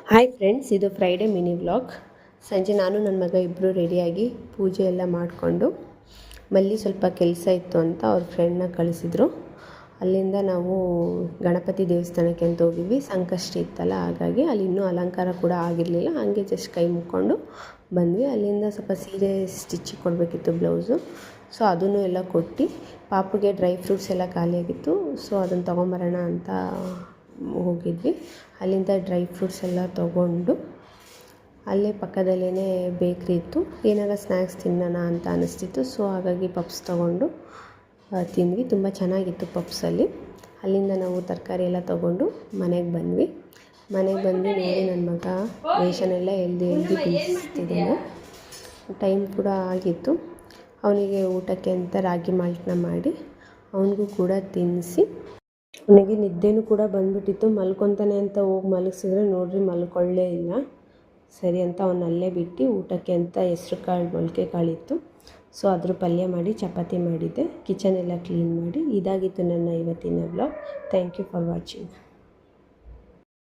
Hi friends, ಇದು Friday mini vlog. ಸಂಜೆ ನಾನು ನನ್ನ ಮಗ ಇಬ್ಬರು ರೆಡಿಯಾಗಿ ಪೂಜೆ ಎಲ್ಲ ಮಾಡಿಕೊಂಡು ಮಲ್ಲಿ ಸ್ವಲ್ಪ ಕೆಲಸ ಇತ್ತು ಅಂತ ಅವ್ರ ಫ್ರೆಂಡ್ನ ಕಳಿಸಿದ್ರು. ಅಲ್ಲಿಂದ ನಾವು ಗಣಪತಿ ದೇವಸ್ಥಾನಕ್ಕೆ ಅಂತ ಹೋಗಿದ್ವಿ. ಸಂಕಷ್ಟಿ ಇತ್ತಲ್ಲ, ಹಾಗಾಗಿ ಅಲ್ಲಿ ಇನ್ನೂ ಅಲಂಕಾರ ಕೂಡ ಆಗಿರಲಿಲ್ಲ. ಹಾಗೆ ಜಸ್ಟ್ ಕೈ ಮುಕ್ಕೊಂಡು ಬಂದ್ವಿ. ಅಲ್ಲಿಂದ ಸ್ವಲ್ಪ ಸೀರೆ ಸ್ಟಿಚಿಗೆ ಕೊಡಬೇಕಿತ್ತು, ಬ್ಲೌಸು. ಸೊ ಅದನ್ನು ಎಲ್ಲ ಕೊಟ್ಟು ಪಾಪುಗೆ ಡ್ರೈ ಫ್ರೂಟ್ಸ್ ಎಲ್ಲ ಖಾಲಿಯಾಗಿತ್ತು. ಸೊ ಅದನ್ನು ತೊಗೊಂಬರೋಣ ಅಂತ ಹೋಗಿದ್ವಿ. ಅಲ್ಲಿಂದ ಡ್ರೈ ಫ್ರೂಟ್ಸ್ ಎಲ್ಲ ತೊಗೊಂಡು ಅಲ್ಲೇ ಪಕ್ಕದಲ್ಲೇ ಬೇಕ್ರಿ ಇತ್ತು. ಏನಾರ ಸ್ನ್ಯಾಕ್ಸ್ ತಿನ್ನೋಣ ಅಂತ ಅನ್ನಿಸ್ತಿತ್ತು. ಸೊ ಹಾಗಾಗಿ ಪಪ್ಸ್ ತೊಗೊಂಡು ತಿಂದ್ವಿ. ತುಂಬ ಚೆನ್ನಾಗಿತ್ತು ಪಪ್ಸಲ್ಲಿ. ಅಲ್ಲಿಂದ ನಾವು ತರಕಾರಿ ಎಲ್ಲ ತೊಗೊಂಡು ಮನೆಗೆ ಬಂದ್ವಿ. ಮನೆಗೆ ಬಂದು ನೋಡಿ ನನ್ನ ಮಗ ರೇಷನೆಲ್ಲ ಎಳ್ದು ತಿನ್ನಿಸ್ತಿದ್ದಾನೆ. ಟೈಮ್ ಕೂಡ ಆಗಿತ್ತು. ಅವನಿಗೆ ಊಟಕ್ಕೆ ಅಂತ ರಾಗಿ ಮಾಲ್ಟನ್ನ ಮಾಡಿ ಅವನಿಗೂ ಕೂಡ ತಿನ್ನಿಸಿ, ಅವನಿಗೆ ನಿದ್ದೆನೂ ಕೂಡ ಬಂದುಬಿಟ್ಟಿತ್ತು. ಮಲ್ಕೊತಾನೆ ಅಂತ ಹೋಗಿ ಮಲಗಿಸಿದ್ರೆ ನೋಡ್ರಿ ಮಲ್ಕೊಳ್ಳೇ ಇಲ್ಲ. ಸರಿ ಅಂತ ಅವನಲ್ಲೇ ಬಿಟ್ಟು ಊಟಕ್ಕೆ ಅಂತ ಹೆಸ್ರು ಕಾಳು ಮೊಳಕೆ ಕಾಳಿತ್ತು. ಸೊ ಅದ್ರ ಪಲ್ಯ ಮಾಡಿ ಚಪಾತಿ ಮಾಡಿದ್ದೆ. ಕಿಚನ್ ಎಲ್ಲ ಕ್ಲೀನ್ ಮಾಡಿ ಇದಾಗಿತ್ತು ನನ್ನ ಇವತ್ತಿನ vlog. Thank you for watching.